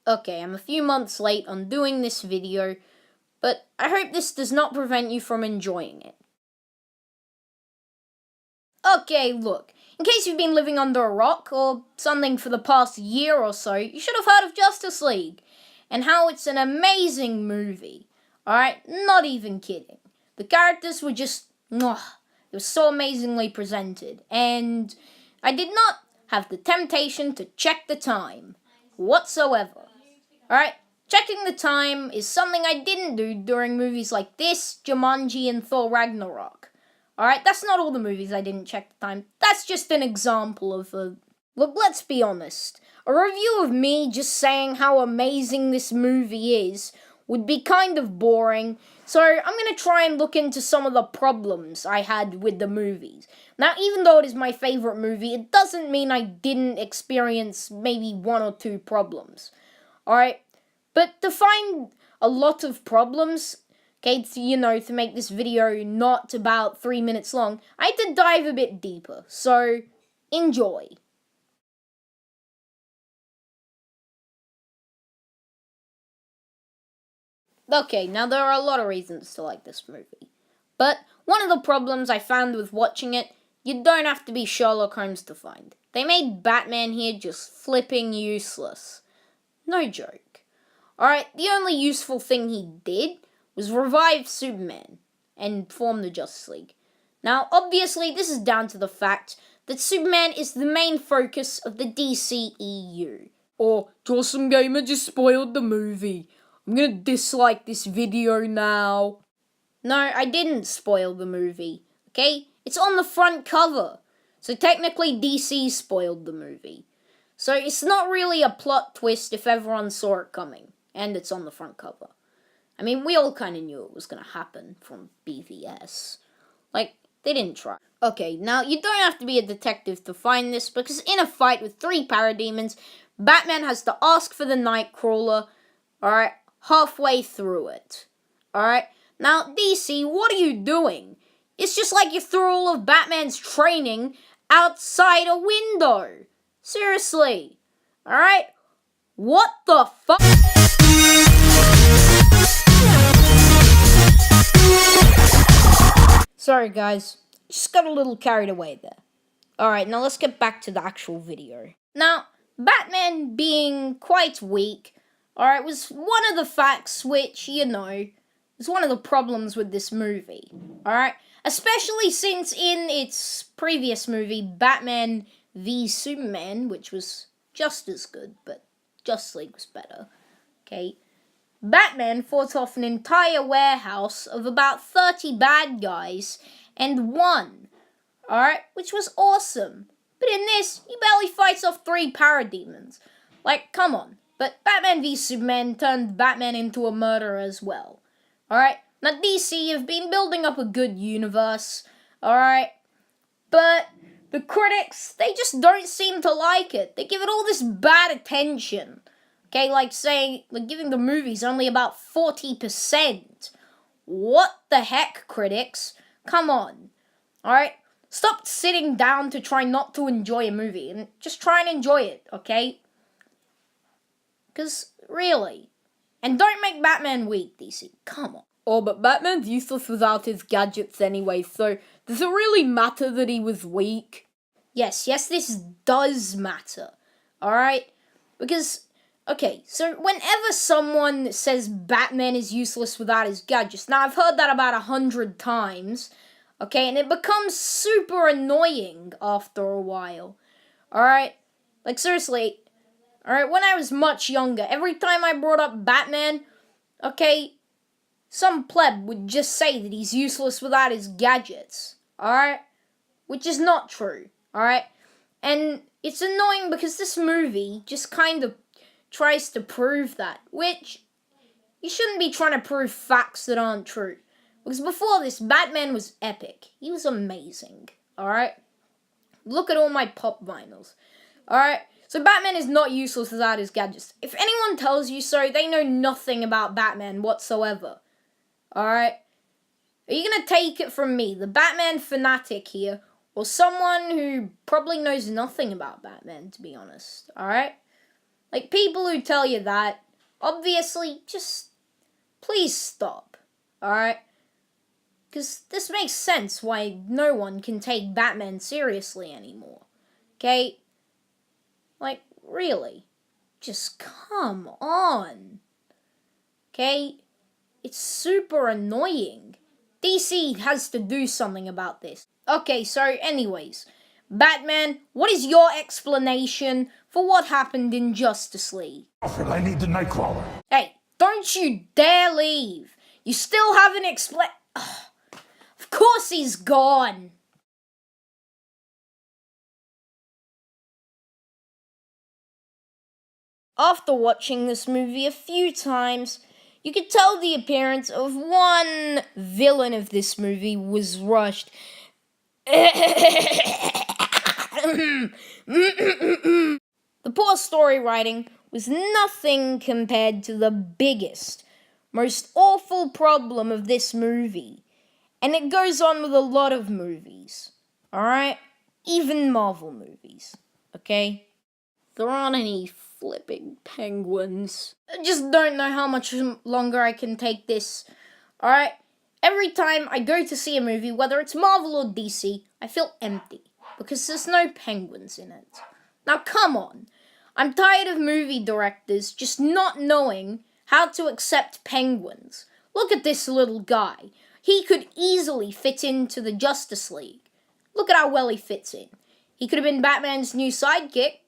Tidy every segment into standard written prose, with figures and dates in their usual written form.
Okay, I'm a few months late on doing this video, but I hope this does not prevent you from enjoying it. Okay, look, in case you've been living under a rock or something for the past year or so, you should have heard of Justice League and how it's an amazing movie. Alright, not even kidding. The characters were just, they were so amazingly presented, and I did not have the temptation to check the time whatsoever. Alright, checking the time is something I didn't do during movies like this, Jumanji, and Thor Ragnarok. Alright, that's not all the movies I didn't check the time. That's just an example of a... Look, let's be honest. A review of me just saying how amazing this movie is would be kind of boring, so I'm going to try and look into some of the problems I had with the movies. Now, even though it is my favorite movie, it doesn't mean I didn't experience maybe one or two problems. Alright? But to find a lot of problems, okay, to make this video not about 3 minutes long, I had to dive a bit deeper, so enjoy. Okay, now there are a lot of reasons to like this movie, but one of the problems I found with watching it, you don't have to be Sherlock Holmes to find. They made Batman here just flipping useless. No joke. Alright, the only useful thing he did was revive Superman and form the Justice League. Now, obviously, this is down to the fact that Superman is the main focus of the DCEU. Or, Jawsome Gamer just spoiled the movie. I'm gonna dislike this video now. No, I didn't spoil the movie, okay? It's on the front cover. So technically, DC spoiled the movie. So it's not really a plot twist if everyone saw it coming, and it's on the front cover. I mean, we all kind of knew it was going to happen from BVS. Like, they didn't try. Okay, now, you don't have to be a detective to find this, because in a fight with 3 parademons, Batman has to ask for the Nightcrawler, alright, halfway through it. Alright? Now, DC, what are you doing? It's just like you threw all of Batman's training outside a window. Seriously. Alright? What the fuck? Sorry guys, just got a little carried away there. Alright, now let's get back to the actual video. Now, Batman being quite weak, alright, was one of the facts which, was one of the problems with this movie. Alright? Especially since in its previous movie, Batman v Superman, which was just as good, but Justice League was better, okay? Batman fought off an entire warehouse of about 30 bad guys and won, alright? Which was awesome. But in this, he barely fights off 3 parademons. Like, come on. But Batman v Superman turned Batman into a murderer as well. Alright? Now, DC have been building up a good universe, alright? But the critics, they just don't seem to like it. They give it all this bad attention. Okay, like giving the movies only about 40%. What the heck, critics? Come on. Alright? Stop sitting down to try not to enjoy a movie and just try and enjoy it, okay? Because, really. And don't make Batman weak, DC. Come on. Oh, but Batman's useless without his gadgets anyway, so does it really matter that he was weak? Yes, this does matter. Alright? Because... okay, so whenever someone says Batman is useless without his gadgets, now I've heard that about 100 times, okay, and it becomes super annoying after a while, alright? Like, seriously, alright, when I was much younger, every time I brought up Batman, okay, some pleb would just say that he's useless without his gadgets, alright? Which is not true, alright? And it's annoying because this movie just kind of tries to prove that, which you shouldn't be trying to prove facts that aren't true. Because before this, Batman was epic. He was amazing, alright? Look at all my pop vinyls, alright? So Batman is not useless without his gadgets. If anyone tells you so, they know nothing about Batman whatsoever, alright? Are you going to take it from me, the Batman fanatic here, or someone who probably knows nothing about Batman, to be honest, alright? Like, people who tell you that, obviously, just please stop, alright? Because this makes sense why no one can take Batman seriously anymore, okay? Like, really, just come on, okay? It's super annoying. DC has to do something about this. Okay, so anyways, Batman, what is your explanation for what happened in Justice League? Alfred, I need the Nightcrawler. Hey, don't you dare leave. You still haven't explained. Of course he's gone. After watching this movie a few times, you could tell the appearance of one villain of this movie was rushed. The poor story writing was nothing compared to the biggest, most awful problem of this movie. And it goes on with a lot of movies, alright? Even Marvel movies, okay? There aren't any flipping penguins. I just don't know how much longer I can take this, alright? Every time I go to see a movie, whether it's Marvel or DC, I feel empty, because there's no penguins in it. Now come on, I'm tired of movie directors just not knowing how to accept penguins. Look at this little guy. He could easily fit into the Justice League. Look at how well he fits in. He could have been Batman's new sidekick,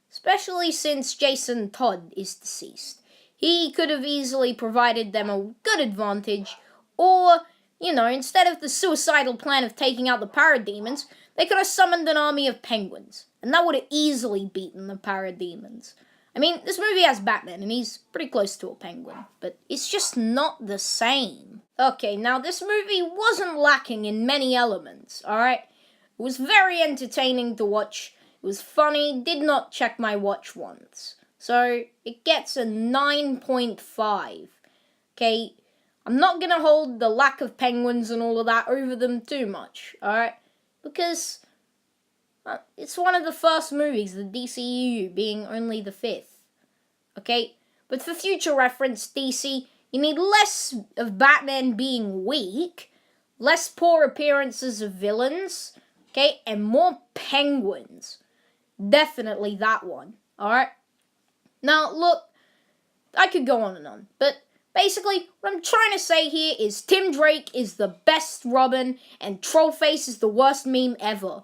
especially since Jason Todd is deceased. He could have easily provided them a good advantage, or, instead of the suicidal plan of taking out the parademons, they could have summoned an army of penguins, and that would have easily beaten the parademons. I mean, this movie has Batman, and he's pretty close to a penguin, but it's just not the same. Okay, now this movie wasn't lacking in many elements, alright? It was very entertaining to watch, it was funny, did not check my watch once. So, it gets a 9.5. Okay, I'm not gonna hold the lack of penguins and all of that over them too much, alright? Because it's one of the first movies, the DCEU being only the 5th. Okay? But for future reference, DC, you need less of Batman being weak, less poor appearances of villains, okay, and more penguins. Definitely that one, alright? Now, look, I could go on and on, but basically, what I'm trying to say here is Tim Drake is the best Robin, and Trollface is the worst meme ever.